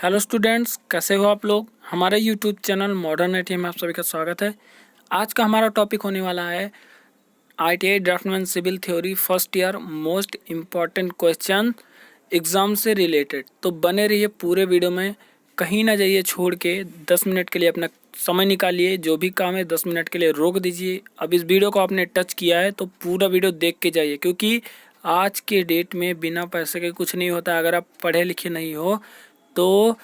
Hello students, कैसे हो आप लोग। हमारे यूट्यूब चैनल मॉडर्न आईटी में आप सभी का स्वागत है। आज का हमारा टॉपिक होने वाला है ITI draftsman civil theory first year most important question exam से रिलेटेड। तो बने रहिए पूरे वीडियो में, कहीं ना जाइए छोड़ के। 10 मिनट के लिए अपना समय निकालिए, जो भी काम है 10 मिनट के लिए रोक दीजिए। अब इस वीडियो को आपने टच किया है तो पूरा वीडियो देख के जाइए, क्योंकि आज के डेट में बिना पैसे के कुछ नहीं होता। अगर आप पढ़े लिखे नहीं हो तो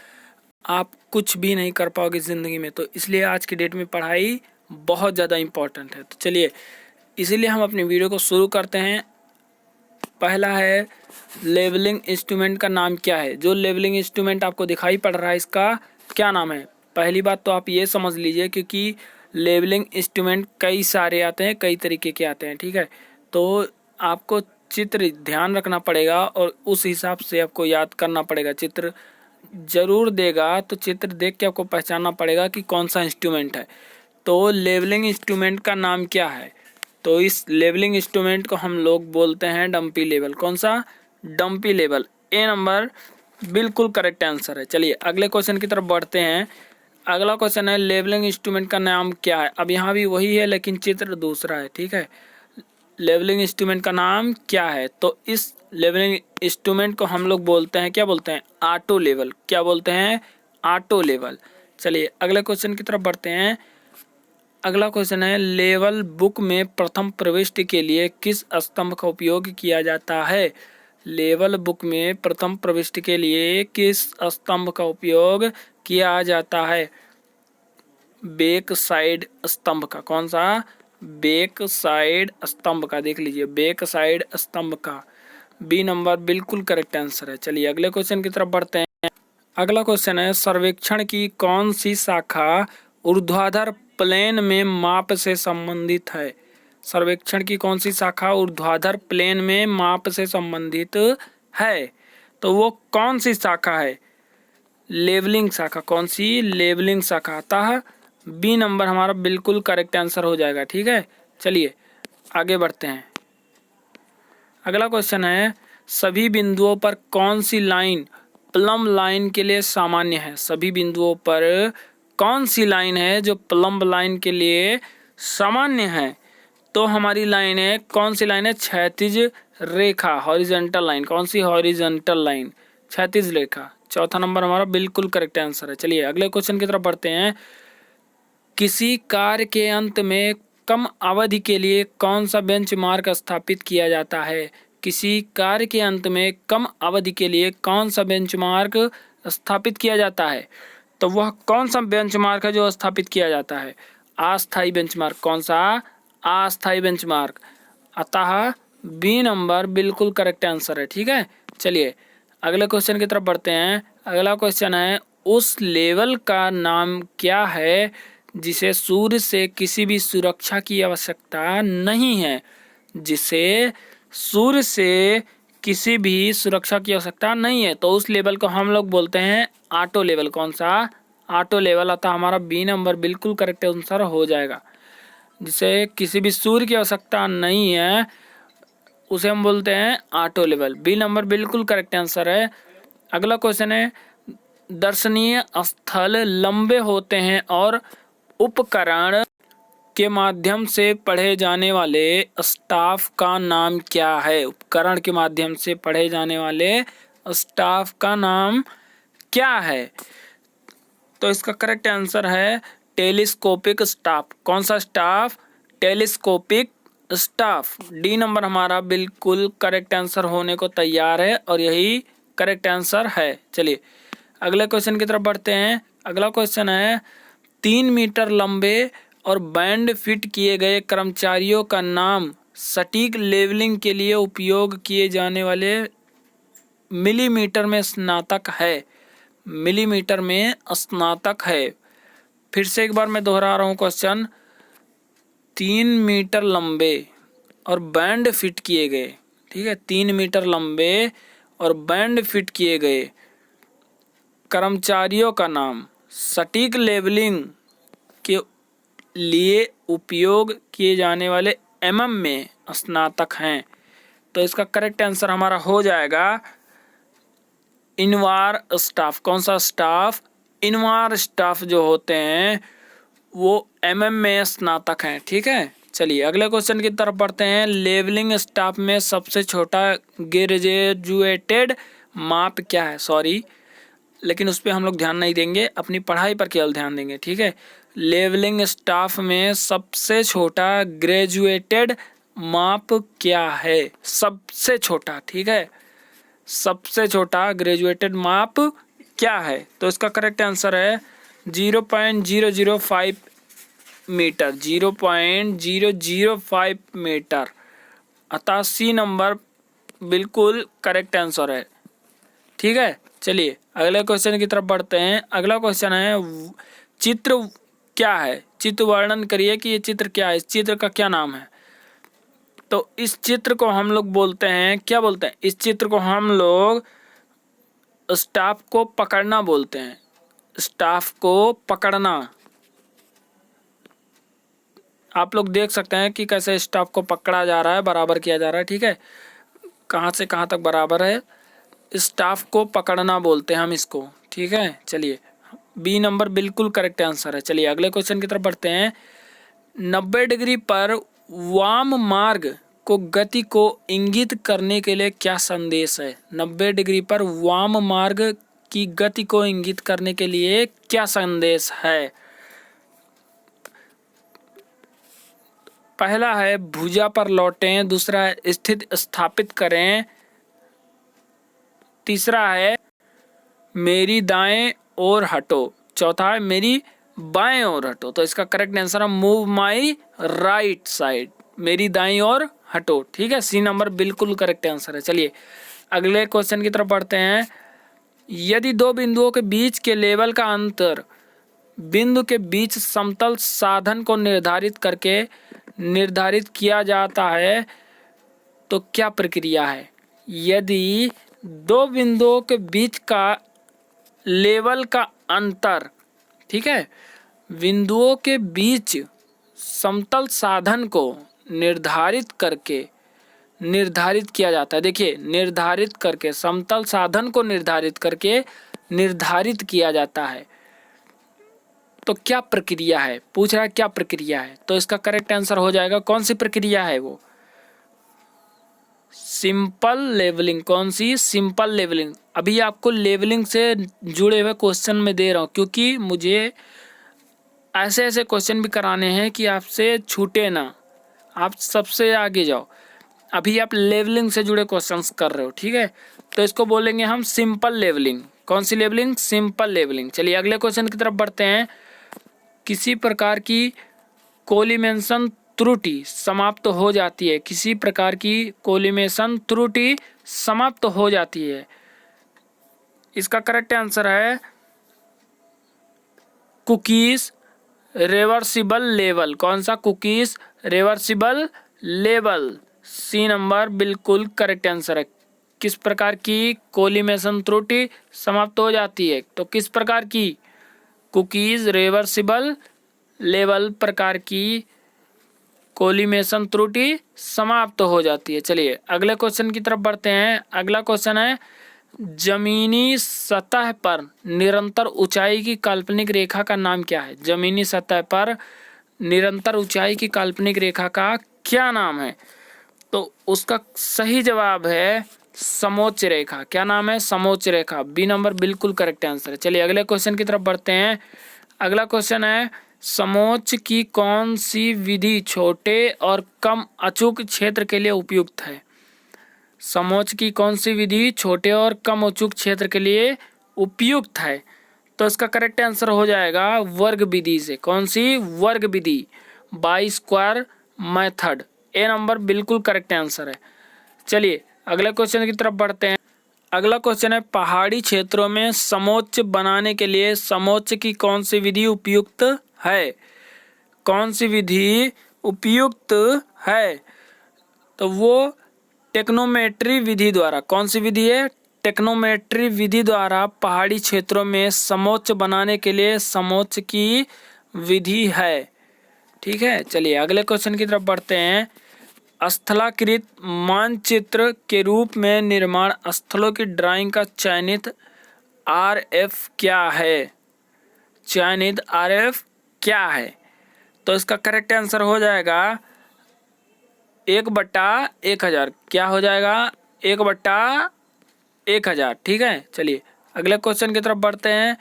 आप कुछ भी नहीं कर पाओगे ज़िंदगी में। तो इसलिए आज की डेट में पढ़ाई बहुत ज़्यादा इम्पोर्टेंट है। तो चलिए, इसीलिए हम अपनी वीडियो को शुरू करते हैं। पहला है, लेवलिंग इंस्ट्रूमेंट का नाम क्या है। जो लेवलिंग इंस्ट्रूमेंट आपको दिखाई पड़ रहा है, इसका क्या नाम है। पहली बात तो आप ये समझ लीजिए, क्योंकि लेवलिंग इंस्ट्रूमेंट कई सारे आते हैं, कई तरीके के आते हैं, ठीक है। तो आपको चित्र ध्यान रखना पड़ेगा और उस हिसाब से आपको याद करना पड़ेगा। चित्र जरूर देगा तो चित्र देख के आपको पहचानना पड़ेगा कि कौन सा इंस्ट्रूमेंट है। तो लेवलिंग इंस्ट्रूमेंट का नाम क्या है। तो इस लेवलिंग इंस्ट्रूमेंट को हम लोग बोलते हैं डंपी लेवल। कौन सा? Dumpy level. ए नंबर बिल्कुल करेक्ट आंसर है। चलिए अगले क्वेश्चन की तरफ बढ़ते हैं। अगला क्वेश्चन है, लेवलिंग इंस्ट्रूमेंट का नाम क्या है। अब यहाँ भी वही है लेकिन चित्र दूसरा है, ठीक है। लेवलिंग इंस्ट्रूमेंट का नाम क्या है। तो इस लेवलिंग इंस्ट्रूमेंट को हम लोग बोलते हैं, क्या बोलते हैं? Auto level. क्या बोलते हैं? Auto level. चलिए अगले क्वेश्चन की तरफ बढ़ते हैं। अगला क्वेश्चन है, लेवल बुक में प्रथम प्रविष्टि के लिए किस स्तंभ का उपयोग किया जाता है। लेवल बुक में प्रथम प्रविष्टि के लिए किस स्तंभ का उपयोग किया जाता है। बैक साइड स्तंभ का। कौन सा? बैक साइड स्तंभ का। देख लीजिए, बैक साइड स्तंभ का। बी नंबर बिल्कुल करेक्ट आंसर है। चलिए अगले क्वेश्चन की तरफ बढ़ते हैं। अगला क्वेश्चन है, सर्वेक्षण की कौन सी शाखा ऊर्ध्वाधर प्लेन में माप से संबंधित है। सर्वेक्षण की कौन सी शाखा ऊर्ध्वाधर प्लेन में माप से संबंधित है। तो वो कौन सी शाखा है? लेवलिंग शाखा। कौन सी? लेवलिंग शाखा। अतः बी नंबर हमारा बिल्कुल करेक्ट आंसर हो जाएगा, ठीक है। चलिए आगे बढ़ते हैं। अगला क्वेश्चन है, सभी बिंदुओं पर कौन सी लाइन प्लम्ब लाइन के लिए सामान्य है। सभी बिंदुओं पर कौन सी लाइन है जो प्लम्ब लाइन के लिए सामान्य है। तो हमारी लाइन है, कौन सी लाइन है? क्षैतिज रेखा, हॉरिजॉन्टल लाइन। कौन सी? हॉरिजॉन्टल लाइन, क्षैतिज रेखा। चौथा नंबर हमारा बिल्कुल करेक्ट आंसर है। चलिए अगले क्वेश्चन की तरफ बढ़ते हैं। किसी कार्य के अंत में कम अवधि के लिए कौन सा बेंचमार्क स्थापित किया जाता है। किसी कार्य के अंत में कम अवधि के लिए कौन सा बेंचमार्क स्थापित किया जाता है। तो वह कौन सा बेंचमार्क है जो स्थापित किया जाता है? अस्थायी बेंचमार्क। कौन सा? अस्थायी बेंचमार्क। अतः बी नंबर बिल्कुल करेक्ट आंसर है, ठीक है। चलिए अगले क्वेश्चन की तरफ बढ़ते हैं। अगला क्वेश्चन है, उस लेवल का नाम क्या है जिसे सूर्य से किसी भी सुरक्षा की आवश्यकता नहीं है। जिसे सूर्य से किसी भी सुरक्षा की आवश्यकता नहीं है, तो उस लेवल को हम लोग बोलते हैं ऑटो लेवल। कौन सा? Auto level. अतः हमारा बी नंबर बिल्कुल करेक्ट आंसर हो जाएगा। जिसे किसी भी सूर्य की आवश्यकता नहीं है उसे हम बोलते हैं ऑटो लेवल। बी नंबर बिल्कुल करेक्ट आंसर है। अगला क्वेश्चन है, दर्शनीय स्थल लंबे होते हैं और उपकरण के माध्यम से पढ़े जाने वाले स्टाफ का नाम क्या है। उपकरण के माध्यम से पढ़े जाने वाले स्टाफ का नाम क्या है। तो इसका करेक्ट आंसर है टेलीस्कोपिक स्टाफ। कौन सा staff? Telescopic staff. D number हमारा बिल्कुल करेक्ट आंसर होने को तैयार है और यही करेक्ट आंसर है। चलिए अगले क्वेश्चन की तरफ बढ़ते हैं। अगला क्वेश्चन है, 3 मीटर लंबे और बैंड फिट किए गए कर्मचारियों का नाम सटीक लेवलिंग के लिए उपयोग किए जाने वाले मिलीमीटर में स्नातक है। मिलीमीटर में स्नातक है। फिर से एक बार मैं दोहरा रहा हूँ क्वेश्चन। 3 मीटर लंबे और बैंड फिट किए गए, ठीक है। 3 मीटर लंबे और बैंड फिट किए गए कर्मचारियों का नाम सटीक लेवलिंग के लिए उपयोग किए जाने वाले एमएम में स्नातक हैं। तो इसका करेक्ट आंसर हमारा हो जाएगा इनवार स्टाफ, कौन सा स्टाफ? इनवार स्टाफ जो होते हैं वो MM में स्नातक हैं। ठीक है, चलिए अगले क्वेश्चन की तरफ बढ़ते हैं। लेवलिंग स्टाफ में सबसे छोटा ग्रेजुएटेड माप क्या है? सॉरी, लेकिन उस पर हम लोग ध्यान नहीं देंगे, अपनी पढ़ाई पर केवल ध्यान देंगे। ठीक है, लेवलिंग स्टाफ में सबसे छोटा ग्रेजुएटेड माप क्या है? सबसे छोटा, ठीक है, सबसे छोटा ग्रेजुएटेड माप क्या है? तो इसका करेक्ट आंसर है 0.005 मीटर, 0.005 मीटर। अतः C नंबर बिल्कुल करेक्ट आंसर है। ठीक है, चलिए अगले क्वेश्चन की तरफ बढ़ते हैं। अगला क्वेश्चन है चित्र क्या है? चित्र वर्णन करिए कि ये चित्र क्या है, इस चित्र का क्या नाम है? तो इस चित्र को हम लोग बोलते हैं, क्या बोलते हैं? इस चित्र को हम लोग स्टाफ को पकड़ना बोलते हैं। स्टाफ को पकड़ना, आप लोग देख सकते हैं कि कैसे स्टाफ को पकड़ा जा रहा है, बराबर किया जा रहा है। ठीक है, कहाँ से कहाँ तक बराबर है, स्टाफ को पकड़ना बोलते हैं हम इसको। ठीक है, चलिए B नंबर बिल्कुल करेक्ट आंसर है। चलिए अगले क्वेश्चन की तरफ बढ़ते हैं। 90 डिग्री पर वाम मार्ग को गति को इंगित करने के लिए क्या संदेश है? 90 डिग्री पर वाम मार्ग की गति को इंगित करने के लिए क्या संदेश है? पहला है भुजा पर लौटें, दूसरा है स्थिति स्थापित करें, तीसरा है मेरी दाएं ओर हटो, चौथा है मेरी बाएं ओर हटो। तो इसका करेक्ट आंसर है मूव माई राइट साइड, मेरी दाईं ओर हटो। ठीक है, C नंबर बिल्कुल करेक्ट आंसर है। चलिए अगले क्वेश्चन की तरफ बढ़ते हैं। यदि दो बिंदुओं के बीच के लेवल का अंतर बिंदु के बीच समतल साधन को निर्धारित करके निर्धारित किया जाता है तो क्या प्रक्रिया है? यदि दो बिंदुओं के बीच का लेवल का अंतर, ठीक है, बिंदुओं के बीच समतल साधन को निर्धारित करके निर्धारित किया जाता है। देखिए, निर्धारित करके, समतल साधन को निर्धारित करके निर्धारित किया जाता है तो क्या प्रक्रिया है? पूछ रहा है क्या प्रक्रिया है, तो इसका करेक्ट आंसर हो जाएगा कौन सी प्रक्रिया है वो? Simple levelling. कौन सी? Simple levelling. अभी आपको लेवलिंग से जुड़े हुए क्वेश्चन में दे रहा हूँ क्योंकि मुझे ऐसे ऐसे क्वेश्चन भी कराने हैं कि आपसे छूटे ना, आप सबसे आगे जाओ। अभी आप लेवलिंग से जुड़े क्वेश्चंस कर रहे हो। ठीक है, तो इसको बोलेंगे हम सिंपल लेवलिंग। कौन सी लेवलिंग? Simple levelling. चलिए अगले क्वेश्चन की तरफ बढ़ते हैं। किसी प्रकार की कोलिमेशन त्रुटि समाप्त हो जाती है, किसी प्रकार की कोलिमेशन त्रुटि समाप्त हो जाती है। इसका करेक्ट आंसर है कुकीज रिवर्सिबल लेवल। कौन सा? Cookies reversible level. C number बिल्कुल करेक्ट आंसर है। किस प्रकार की कोलिमेशन त्रुटि समाप्त हो जाती है? तो किस प्रकार की? कुकीज रिवर्सिबल लेवल प्रकार की कोलिमेशन त्रुटि समाप्त हो जाती है। चलिए अगले क्वेश्चन की तरफ बढ़ते हैं। अगला क्वेश्चन है जमीनी सतह पर निरंतर ऊंचाई की काल्पनिक रेखा का नाम क्या है? जमीनी सतह पर निरंतर ऊंचाई की काल्पनिक रेखा का क्या नाम है? तो उसका सही जवाब है समोच्च रेखा। क्या नाम है? समोच्च रेखा। B नंबर बिल्कुल करेक्ट आंसर है। चलिए अगले क्वेश्चन की तरफ बढ़ते हैं। अगला क्वेश्चन है समोच्च की कौन सी विधि छोटे और कम अचूक क्षेत्र के लिए उपयुक्त है? समोच्च की कौन सी विधि छोटे और कम अचूक क्षेत्र के लिए उपयुक्त है? तो इसका करेक्ट आंसर हो जाएगा वर्ग विधि से। कौन सी? वर्ग विधि, by square method. A number बिल्कुल करेक्ट आंसर है। चलिए अगले क्वेश्चन की तरफ बढ़ते हैं। अगला क्वेश्चन है पहाड़ी क्षेत्रों में समोच्च बनाने के लिए समोच्च की कौन सी विधि उपयुक्त है? कौन सी विधि उपयुक्त है? तो वो टेक्नोमेट्री विधि द्वारा। कौन सी विधि है? टेक्नोमेट्री विधि द्वारा पहाड़ी क्षेत्रों में समोच्च बनाने के लिए समोच्च की विधि है। ठीक है, चलिए अगले क्वेश्चन की तरफ बढ़ते हैं। स्थलाकृत मानचित्र के रूप में निर्माण स्थलों की ड्राइंग का चयनित RF क्या है? चयनित RF क्या है? तो इसका करेक्ट आंसर हो जाएगा 1/1000। क्या हो जाएगा? 1/1000। ठीक है, चलिए अगले क्वेश्चन की तरफ बढ़ते हैं।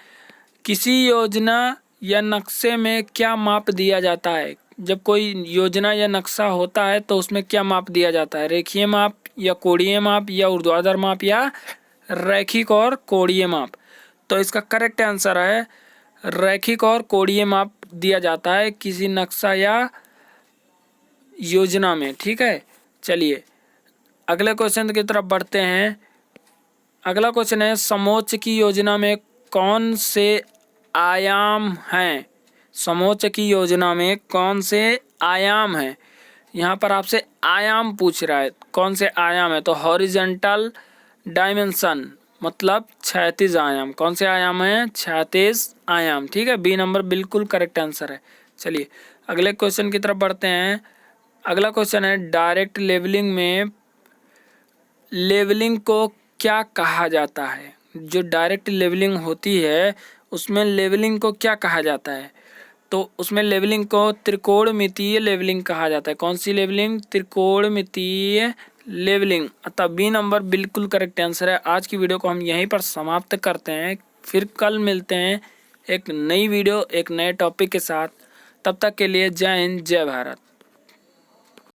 किसी योजना या नक्शे में क्या माप दिया जाता है? जब कोई योजना या नक्शा होता है तो उसमें क्या माप दिया जाता है? रेखीय माप या कोणीय माप या ऊर्ध्वाधर माप या रैखिक और कोणीय माप? तो इसका करेक्ट आंसर है रैखिक और कोणीय माप दिया जाता है किसी नक्शा या योजना में। ठीक है, चलिए अगले क्वेश्चन की तरफ बढ़ते हैं। अगला क्वेश्चन है, समोच्च की योजना में कौन से आयाम हैं? समोच्च की योजना में कौन से आयाम हैं? यहाँ पर आपसे आयाम पूछ रहा है, कौन से आयाम है? तो हॉरिजॉन्टल डायमेंशन मतलब क्षैतिज आयाम। कौन से आयाम हैं? क्षैतिज आयाम। ठीक है, बी नंबर बिल्कुल करेक्ट आंसर है। चलिए अगले क्वेश्चन की तरफ बढ़ते हैं। अगला क्वेश्चन है, डायरेक्ट लेवलिंग में लेवलिंग को क्या कहा जाता है? जो डायरेक्ट लेवलिंग होती है उसमें लेवलिंग को क्या कहा जाता है? तो उसमें लेवलिंग को त्रिकोणमितीय लेवलिंग कहा जाता है। कौन सी लेवलिंग? त्रिकोणमितीय लेवलिंग। अतः बी नंबर बिल्कुल करेक्ट आंसर है। आज की वीडियो को हम यहीं पर समाप्त करते हैं, फिर कल मिलते हैं एक नई वीडियो एक नए टॉपिक के साथ। तब तक के लिए जय हिंद, जय भारत।